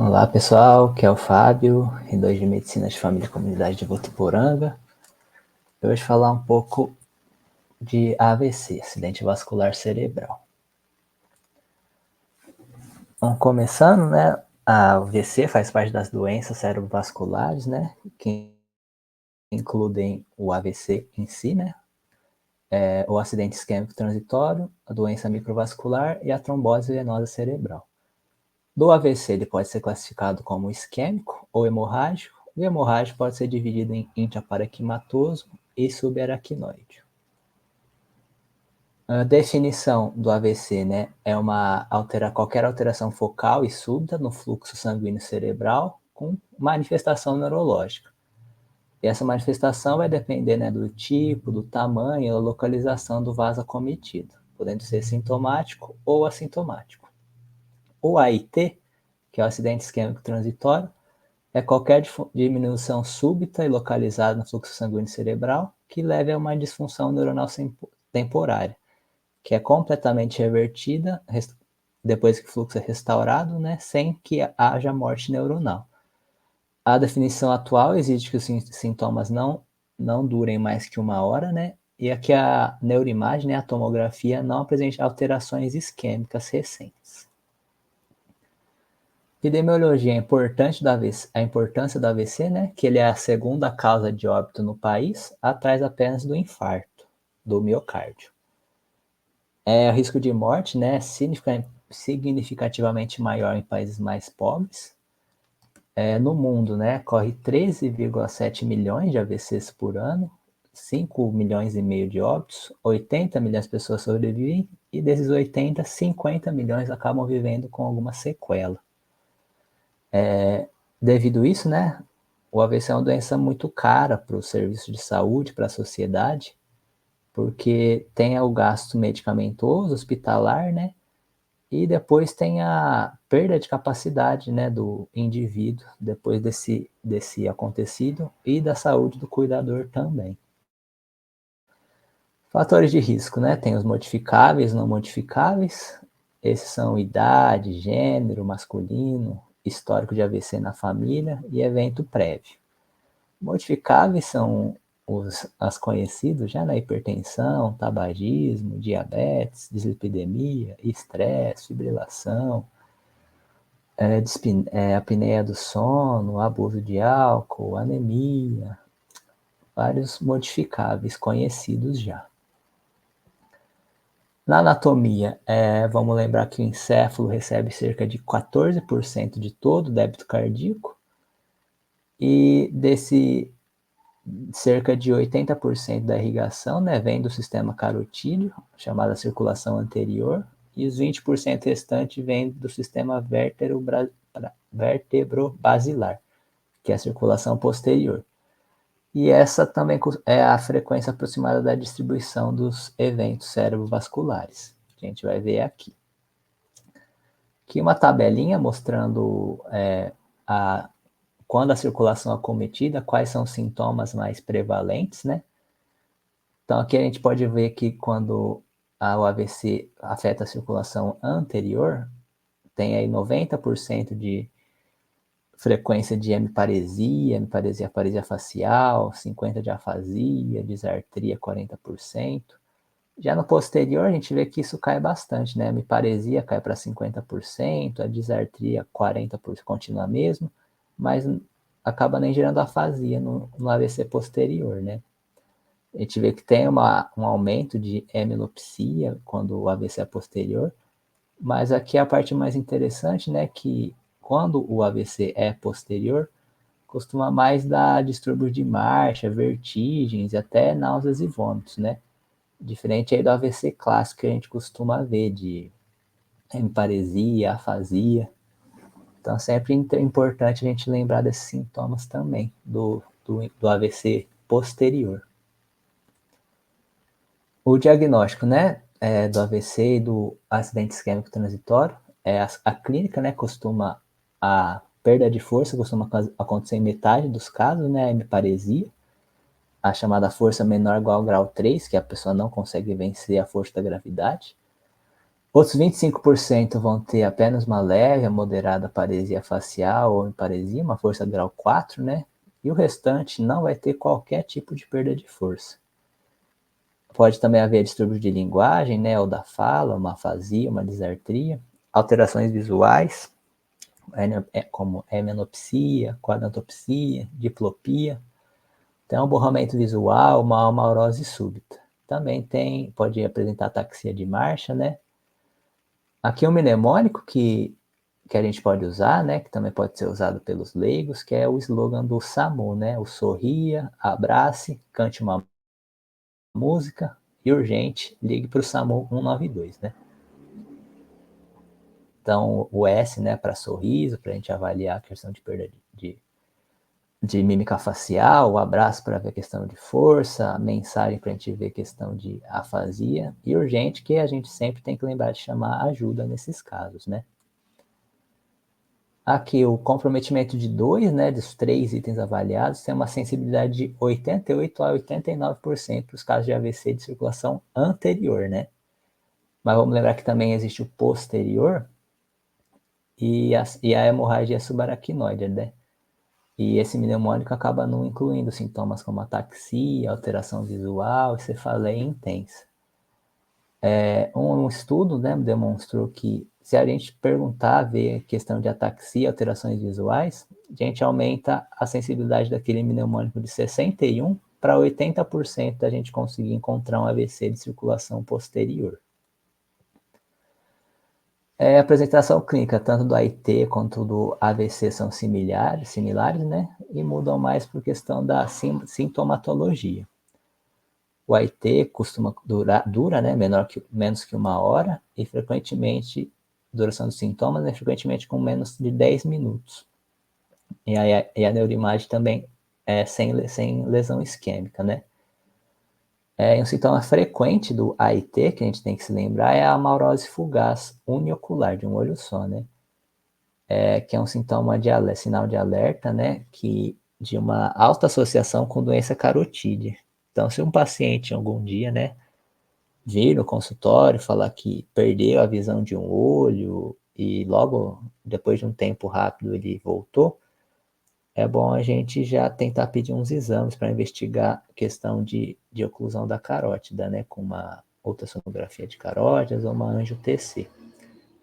Olá pessoal, que é o Fábio, R2 de Medicina de Família e Comunidade de Votuporanga. Eu vou te falar um pouco de AVC, acidente vascular cerebral. Vamos começando, né? A AVC faz parte das doenças cerebrovasculares, né? Que incluem o AVC em si, né? O acidente isquêmico transitório, a doença microvascular e a trombose venosa cerebral. Do AVC, ele pode ser classificado como isquêmico ou hemorrágico. O hemorrágico pode ser dividido em intraparenquimatoso e subaracnoide. A definição do AVC, né, é qualquer alteração focal e súbita no fluxo sanguíneo cerebral com manifestação neurológica. E essa manifestação vai depender, né, do tipo, do tamanho e da localização do vaso acometido, podendo ser sintomático ou assintomático. O AIT, que é o acidente isquêmico transitório, é qualquer diminuição súbita e localizada no fluxo sanguíneo cerebral que leve a uma disfunção neuronal temporária, que é completamente revertida depois que o fluxo é restaurado, né, sem que haja morte neuronal. A definição atual exige que os sintomas não durem mais que 1 hora, né, e que a neuroimagem, né, a tomografia, não apresente alterações isquêmicas recentes. Epidemiologia é importante a importância do AVC, né, que ele é a segunda causa de óbito no país, atrás apenas do infarto do miocárdio. O risco de morte, né, significativamente maior em países mais pobres. No mundo, né, corre 13,7 milhões de AVCs por ano, 5 milhões e meio de óbitos, 80 milhões de pessoas sobrevivem e desses 80, 50 milhões acabam vivendo com alguma sequela. Devido a isso, né, o AVC é uma doença muito cara para o serviço de saúde, para a sociedade, porque tem o gasto medicamentoso, hospitalar, né, e depois tem a perda de capacidade, né, do indivíduo depois desse acontecido e da saúde do cuidador também. Fatores de risco, né? Tem os modificáveis e não modificáveis. Esses são idade, gênero masculino, histórico de AVC na família e evento prévio. Modificáveis são as conhecidos já na hipertensão, tabagismo, diabetes, dislipidemia, estresse, fibrilação, apneia do sono, abuso de álcool, anemia, vários modificáveis conhecidos já. Na anatomia, vamos lembrar que o encéfalo recebe cerca de 14% de todo o débito cardíaco e desse cerca de 80% da irrigação, né, vem do sistema carotídeo, chamada circulação anterior, e os 20% restantes vem do sistema vertebrobasilar, que é a circulação posterior. E essa também é a frequência aproximada da distribuição dos eventos cerebrovasculares, que a gente vai ver aqui. Aqui uma tabelinha mostrando quando a circulação é acometida, quais são os sintomas mais prevalentes, né? Então aqui a gente pode ver que quando o AVC afeta a circulação anterior, tem aí 90% de frequência de hemiparesia, afasia facial, 50% de afasia, disartria 40%. Já no posterior, a gente vê que isso cai bastante, né? A hemiparesia cai para 50%, a disartria 40% continua mesmo, mas acaba nem gerando afasia no AVC posterior, né? A gente vê que tem um aumento de hemilopsia quando o AVC é posterior, mas aqui a parte mais interessante, né, que quando o AVC é posterior, costuma mais dar distúrbios de marcha, vertigens e até náuseas e vômitos, né? Diferente aí do AVC clássico que a gente costuma ver de hemiparesia, afasia. Então sempre é importante a gente lembrar desses sintomas também do AVC posterior. O diagnóstico, né, do AVC e do acidente isquêmico transitório, a clínica, né, a perda de força costuma acontecer em metade dos casos, né, a hemiparesia, a chamada força menor igual ao grau 3, que a pessoa não consegue vencer a força da gravidade. Outros 25% vão ter apenas uma leve a moderada paresia facial ou paresia, uma força grau 4, né? E o restante não vai ter qualquer tipo de perda de força. Pode também haver distúrbio de linguagem, né, ou da fala, uma afasia, uma disartria, alterações visuais, como hemenopsia, quadrantopsia, diplopia, então borramento visual, uma amaurose súbita. Também pode apresentar ataxia de marcha, né? Aqui um mnemônico que a gente pode usar, né, que também pode ser usado pelos leigos, que é o slogan do SAMU, né, o sorria, abrace, cante uma música e urgente, ligue para o SAMU 192, né. Então, o S, né, para sorriso, para a gente avaliar a questão de perda de mímica facial, o abraço para ver a questão de força, a mensagem para a gente ver a questão de afasia, e urgente, que a gente sempre tem que lembrar de chamar ajuda nesses casos, né. Aqui, o comprometimento de 2, né, dos 3 itens avaliados, tem uma sensibilidade de 88 a 89% para os casos de AVC de circulação anterior, né? Mas vamos lembrar que também existe o posterior e a hemorragia subaracnoide, né? E esse mnemônico acaba não incluindo sintomas como ataxia, alteração visual e cefaleia intensa. Um estudo, né, demonstrou que se a gente perguntar, ver questão de ataxia, alterações visuais, a gente aumenta a sensibilidade daquele mnemônico de 61 para 80% da gente conseguir encontrar um AVC de circulação posterior. A apresentação clínica, tanto do AIT quanto do AVC, são similares, né? E mudam mais por questão da sintomatologia. O AIT dura, né, menos que 1 hora, e frequentemente, duração dos sintomas é frequentemente com menos de 10 minutos. E a neuroimagem também é sem lesão isquêmica, né? Um sintoma frequente do AIT, que a gente tem que se lembrar, é a amaurose fugaz uniocular, de um olho só, né? Que é um sintoma sinal de alerta, né? De uma alta associação com doença carotídea. Então, se um paciente algum dia, né, vir no consultório falar que perdeu a visão de um olho e logo depois de um tempo rápido ele voltou, é bom a gente já tentar pedir uns exames para investigar a questão de oclusão da carótida, né, com uma ultrassonografia de carótidas ou uma angio-TC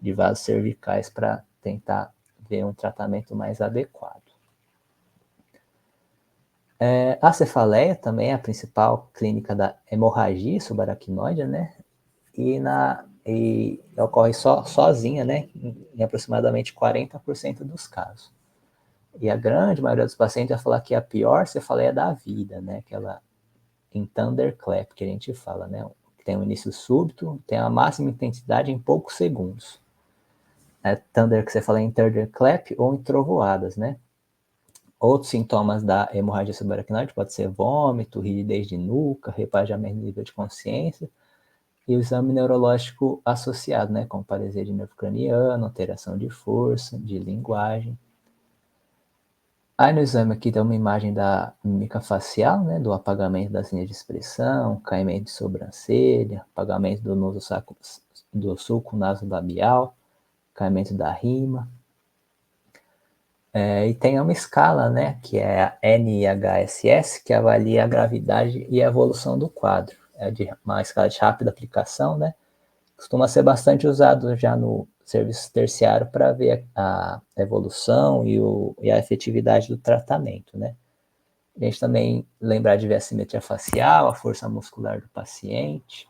de vasos cervicais para tentar ver um tratamento mais adequado. A cefaleia também é a principal clínica da hemorragia subaracnoide, né? E ocorre sozinha, né, em aproximadamente 40% dos casos. E a grande maioria dos pacientes vai falar que é a pior cefaleia da vida, né, aquela em thunderclap, que a gente fala, né, que tem um início súbito, tem a máxima intensidade em poucos segundos. Que você fala em thunderclap ou em trovoadas, né. Outros sintomas da hemorragia subaracnoide pode ser vômito, rigidez de nuca, rebaixamento do nível de consciência, e o exame neurológico associado, né, como paresia de nervo craniano, alteração de força, de linguagem. Aí no exame aqui tem uma imagem da mímica facial, né, do apagamento das linhas de expressão, caimento de sobrancelha, apagamento do sulco nasolabial, caimento da rima. E tem uma escala, né, que é a NIHSS, que avalia a gravidade e a evolução do quadro. É uma escala de rápida aplicação, né, costuma ser bastante usado já no serviço terciário para ver a evolução e a efetividade do tratamento, né? A gente também lembrar de ver a simetria facial, a força muscular do paciente.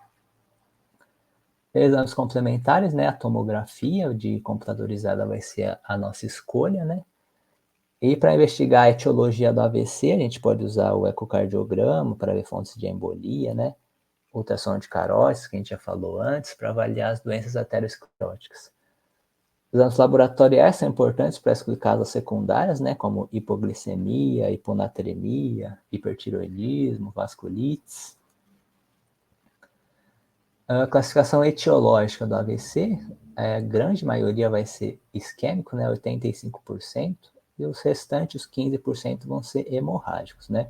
Exames complementares, né? A tomografia de computadorizada vai ser a nossa escolha, né? E para investigar a etiologia do AVC, a gente pode usar o ecocardiograma para ver fontes de embolia, né? Ultrassom de carótidas, que a gente já falou antes, para avaliar as doenças ateroscleróticas. Os exames laboratoriais são importantes para excluir causas secundárias, né, como hipoglicemia, hiponatremia, hipertiroidismo, vasculites. A classificação etiológica do AVC, a grande maioria vai ser isquêmico, né, 85%, e os restantes, os 15%, vão ser hemorrágicos, né.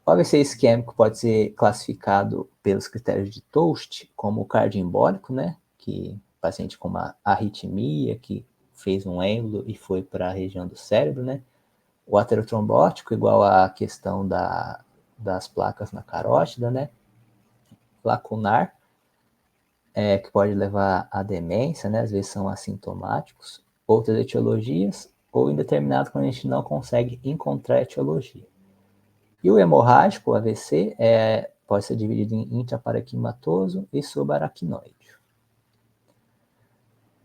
O AVC isquêmico pode ser classificado pelos critérios de Toast como cardioembólico, né, que paciente com uma arritmia, que fez um êmbolo e foi para a região do cérebro, né? O aterotrombótico, igual à questão das placas na carótida, né? Lacunar, que pode levar à demência, né? Às vezes são assintomáticos. Outras etiologias, ou indeterminado quando a gente não consegue encontrar a etiologia. E o hemorrágico, o AVC, pode ser dividido em intraparenquimatoso e subaracnoide.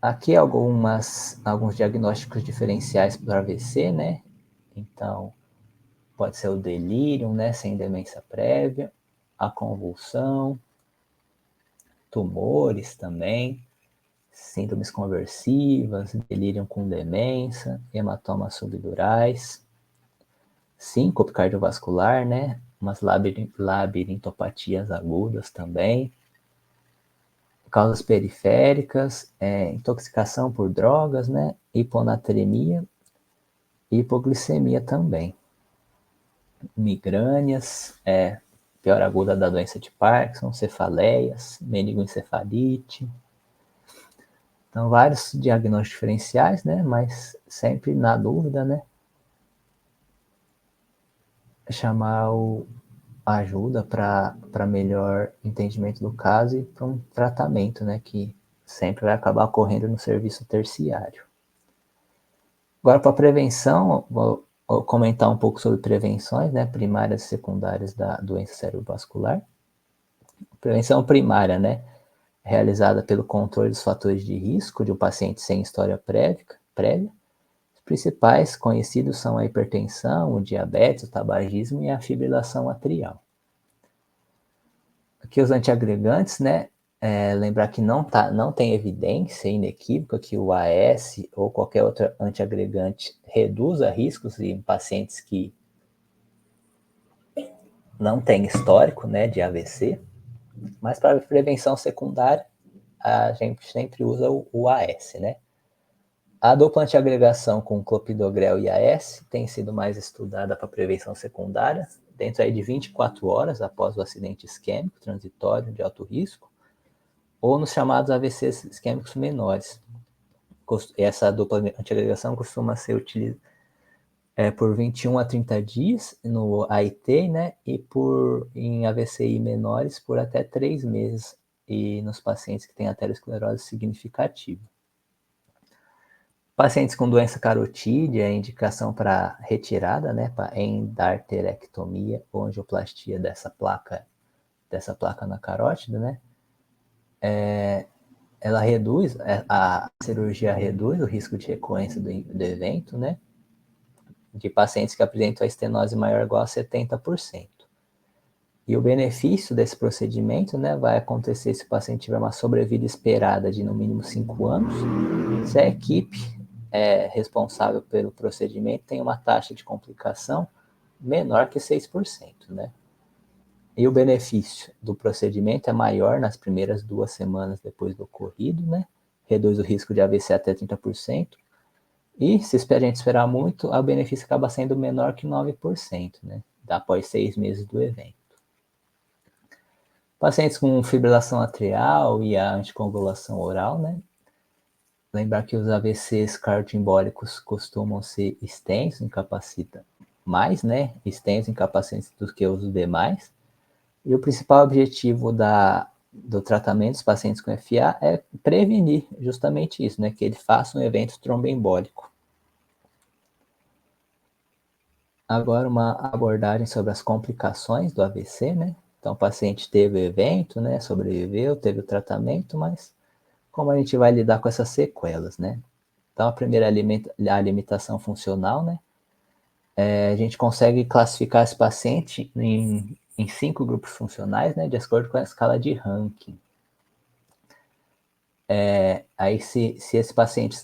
Aqui alguns diagnósticos diferenciais para o AVC, né? Então, pode ser o delírio, né, sem demência prévia, a convulsão, tumores também, síndromes conversivas, delírio com demência, hematomas subdurais, síncope cardiovascular, né, umas labirintopatias agudas também, causas periféricas, intoxicação por drogas, né, hiponatremia e hipoglicemia também. Migrânias, pior aguda da doença de Parkinson, cefaleias, meningoencefalite. Então, vários diagnósticos diferenciais, né, mas sempre na dúvida, né, chamar a ajuda para melhor entendimento do caso e para um tratamento, né, que sempre vai acabar ocorrendo no serviço terciário. Agora, para prevenção, vou comentar um pouco sobre prevenções, né, primárias e secundárias da doença cerebrovascular. Prevenção primária, né, realizada pelo controle dos fatores de risco de um paciente sem história prévia. Os principais conhecidos são a hipertensão, o diabetes, o tabagismo e a fibrilação atrial. Aqui os antiagregantes, né? Lembrar que não tem evidência inequívoca que o AS ou qualquer outro antiagregante reduza riscos em pacientes que não têm histórico, né, de AVC, mas para prevenção secundária a gente sempre usa o AS, né? A dupla antiagregação com clopidogrel e AS tem sido mais estudada para prevenção secundária, dentro aí de 24 horas após o acidente isquêmico transitório de alto risco, ou nos chamados AVCs isquêmicos menores. Essa dupla antiagregação costuma ser utilizada por 21 a 30 dias no AIT, né? E em AVCI menores por até 3 meses, e nos pacientes que têm aterosclerose significativa. Pacientes com doença carotídea, indicação para retirada, né, para endarterectomia ou angioplastia dessa placa na carótida, né? Ela reduz, a cirurgia reduz o risco de recorrência do evento, né? De pacientes que apresentam a estenose maior ou igual a 70%. E o benefício desse procedimento, né, vai acontecer se o paciente tiver uma sobrevida esperada de no mínimo 5 anos, se a equipe responsável pelo procedimento tem uma taxa de complicação menor que 6%, né? E o benefício do procedimento é maior nas primeiras 2 semanas depois do ocorrido, né? Reduz o risco de AVC até 30%. E se a gente esperar muito, o benefício acaba sendo menor que 9%, né? Após 6 meses do evento. Pacientes com fibrilação atrial e a anticoagulação oral, né? Lembrar que os AVCs cardioembólicos costumam ser extensos, incapacitam mais, né? Extensos, incapacitantes do que os demais. E o principal objetivo do tratamento dos pacientes com FA é prevenir justamente isso, né? Que ele faça um evento tromboembólico. Agora, uma abordagem sobre as complicações do AVC, né? Então, o paciente teve o evento, né? Sobreviveu, teve o tratamento, mas como a gente vai lidar com essas sequelas, né? Então, a primeira a limitação funcional, né? A gente consegue classificar esse paciente em 5 grupos funcionais, né? De acordo com a escala de Rankin. Aí, se esse paciente,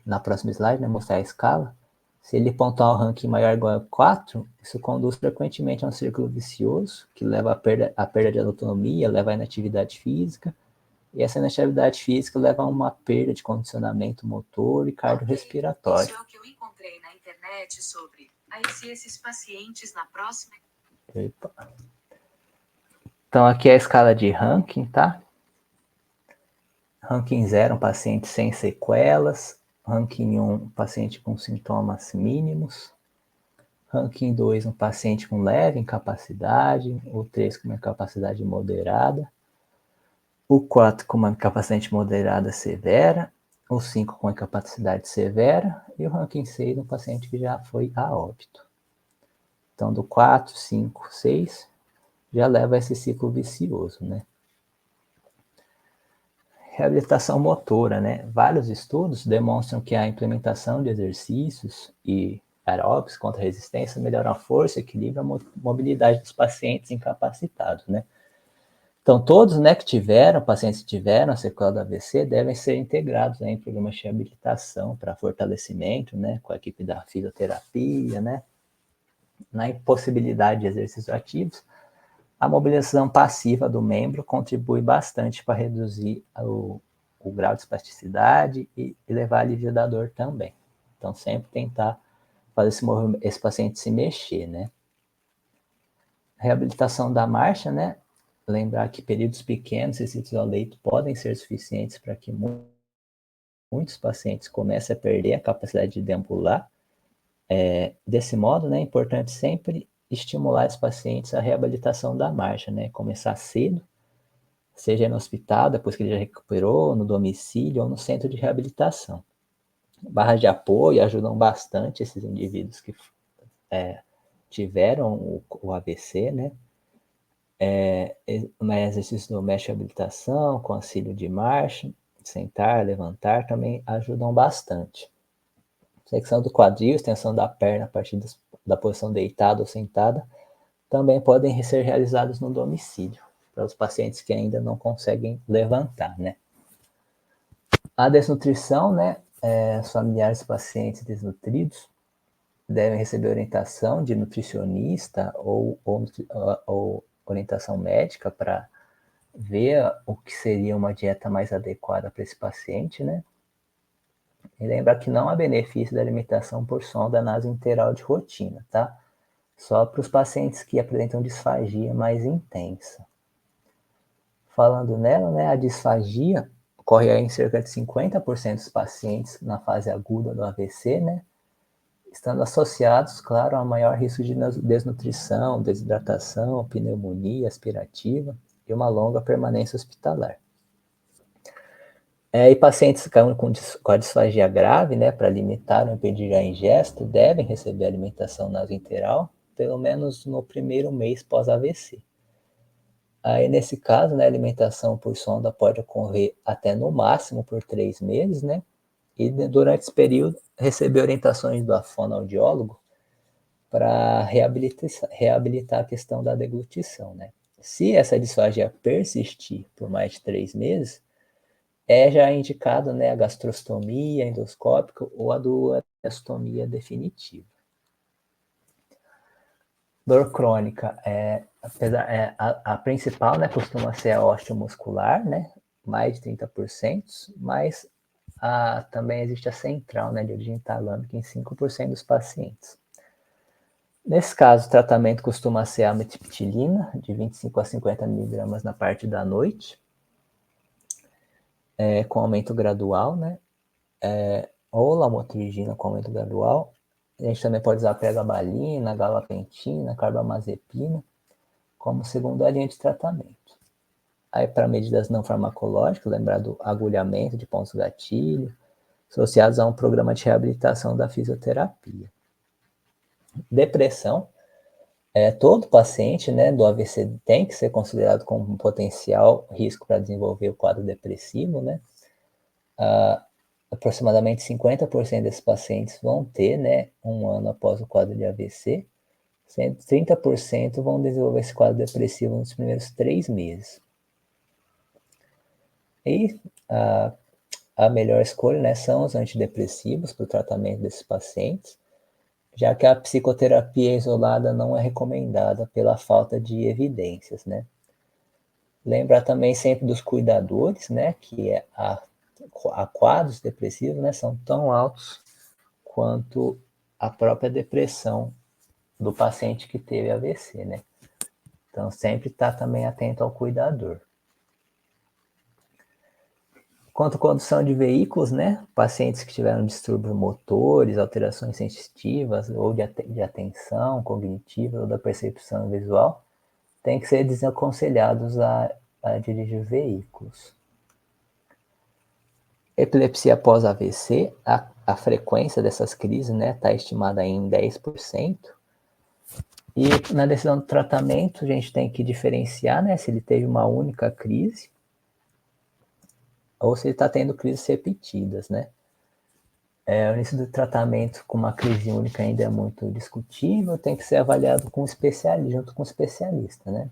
na próxima slide, né, mostrar a escala, se ele pontuar um ranking maior ou igual a 4, isso conduz frequentemente a um círculo vicioso, que leva à perda de autonomia, leva à inatividade física, e essa inatividade física leva a uma perda de condicionamento motor e cardiorrespiratório. Isso é o que eu encontrei na internet sobre. Aí se esses pacientes na próxima... Epa. Então aqui é a escala de Rankin, tá? Ranking 0, um paciente sem sequelas. Ranking 1, um paciente com sintomas mínimos. Ranking 2, um paciente com leve incapacidade. O 3, com uma incapacidade moderada. O 4, com uma incapacidade moderada severa. O 5, com incapacidade severa. E o ranking 6, um paciente que já foi a óbito. Então, do 4, 5, 6, já leva a esse ciclo vicioso, né? Reabilitação motora, né? Vários estudos demonstram que a implementação de exercícios e aeróbicos contra a resistência melhoram a força, equilíbrio e a mobilidade dos pacientes incapacitados, né? Então, todos, né, pacientes que tiveram a sequela do AVC devem ser integrados, né, em programas de reabilitação para fortalecimento, né, com a equipe da fisioterapia, né? Na impossibilidade de exercícios ativos, a mobilização passiva do membro contribui bastante para reduzir o grau de espasticidade e levar alívio da dor também. Então, sempre tentar fazer esse paciente se mexer, né? Reabilitação da marcha, né? Lembrar que períodos pequenos restritos ao leito podem ser suficientes para que muitos pacientes comecem a perder a capacidade de deambular. Desse modo, né, é importante sempre estimular os pacientes à reabilitação da marcha, né? Começar cedo, seja no hospital, depois que ele já recuperou, no domicílio ou no centro de reabilitação. Barras de apoio ajudam bastante esses indivíduos que tiveram o AVC, né? Exercícios do mestre de habilitação, com auxílio de marcha, sentar, levantar, também ajudam bastante. Flexão do quadril, extensão da perna a partir da posição deitada ou sentada, também podem ser realizados no domicílio, para os pacientes que ainda não conseguem levantar, né? A desnutrição, né? Os familiares dos pacientes desnutridos devem receber orientação de nutricionista ou orientação médica para ver o que seria uma dieta mais adequada para esse paciente, né? E lembra que não há benefício da alimentação por sonda nasointeral de rotina, tá? Só para os pacientes que apresentam disfagia mais intensa. Falando nela, né, a disfagia ocorre em cerca de 50% dos pacientes na fase aguda do AVC, né? Estando associados, claro, a maior risco de desnutrição, desidratação, pneumonia aspirativa e uma longa permanência hospitalar. E pacientes com a disfagia grave, né, para limitar ou impedir a ingesta, devem receber alimentação nasointeral, pelo menos no primeiro mês pós-AVC. Aí, nesse caso, né, a alimentação por sonda pode ocorrer até no máximo por 3 meses, né? E durante esse período, receber orientações do fonoaudiólogo para reabilitar a questão da deglutição, né? Se essa disfagia persistir por mais de 3 meses, já indicado, né, a gastrostomia endoscópica ou a duodenostomia definitiva. Dor crônica, a principal, né, costuma ser a osteomuscular, né, mais de 30%, mas também existe a central, né, de origem talâmica em 5% dos pacientes. Nesse caso, o tratamento costuma ser a amitriptilina, de 25 a 50 mg na parte da noite, com aumento gradual, né, ou lamotrigina com aumento gradual. A gente também pode usar pregabalina, gabapentina, carbamazepina como segunda linha de tratamento. Aí, para medidas não farmacológicas, lembrar do agulhamento de pontos gatilho, associados a um programa de reabilitação da fisioterapia. Depressão. Todo paciente, né, do AVC tem que ser considerado como um potencial risco para desenvolver o quadro depressivo, né? Aproximadamente 50% desses pacientes vão ter, né, um ano após o quadro de AVC, 30% vão desenvolver esse quadro depressivo nos primeiros 3 meses. E a melhor escolha, né, são os antidepressivos para o tratamento desses pacientes, já que a psicoterapia isolada não é recomendada pela falta de evidências, né? Lembrar também sempre dos cuidadores, né, que a quadros depressivos, né, são tão altos quanto a própria depressão do paciente que teve AVC, né? Então, sempre estar também atento ao cuidador. Quanto à condução de veículos, né? Pacientes que tiveram distúrbios motores, alterações sensitivas ou de atenção cognitiva ou da percepção visual, têm que ser desaconselhados a dirigir veículos. Epilepsia após AVC, a frequência dessas crises, né, está estimada em 10%. E na decisão do tratamento, a gente tem que diferenciar, né, se ele teve uma única crise ou se ele está tendo crises repetidas, né? O início do tratamento com uma crise única ainda é muito discutível, tem que ser avaliado com junto com o especialista, né?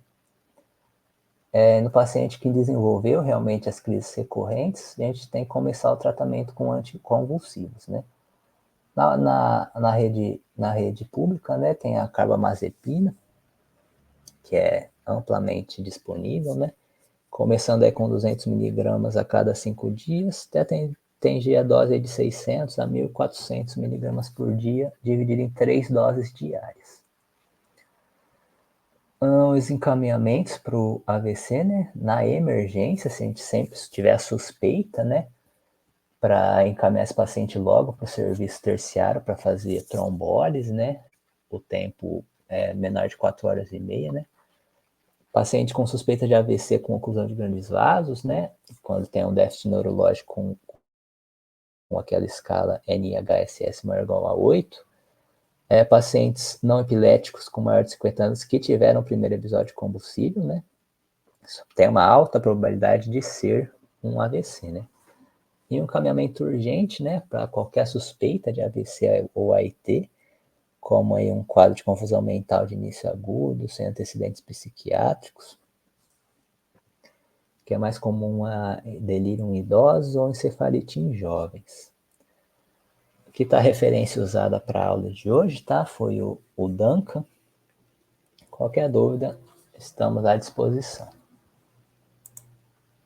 No paciente que desenvolveu realmente as crises recorrentes, a gente tem que começar o tratamento com anticonvulsivos, né? Na rede pública, né, tem a carbamazepina, que é amplamente disponível, né? Começando aí com 200 miligramas a cada 5 dias, até tem a dose de 600 a 1.400 miligramas por dia, dividido em 3 doses diárias. Os encaminhamentos para o AVC, né? Na emergência, se a gente sempre tiver a suspeita, né? Para encaminhar esse paciente logo para o serviço terciário para fazer trombólise, né? O tempo é menor de 4 horas e meia, né? Paciente com suspeita de AVC com oclusão de grandes vasos, né? Quando tem um déficit neurológico com aquela escala NIHSS maior ou igual a 8. Pacientes não epiléticos com maior de 50 anos que tiveram o primeiro episódio convulsivo, né? Isso tem uma alta probabilidade de ser um AVC, né? E um encaminhamento urgente, né? Para qualquer suspeita de AVC ou AIT, como aí um quadro de confusão mental de início agudo, sem antecedentes psiquiátricos, que é mais comum a delírio em idosos ou encefalite em jovens. Aqui está a referência usada para a aula de hoje, tá? Foi o Duncan. Qualquer dúvida, estamos à disposição.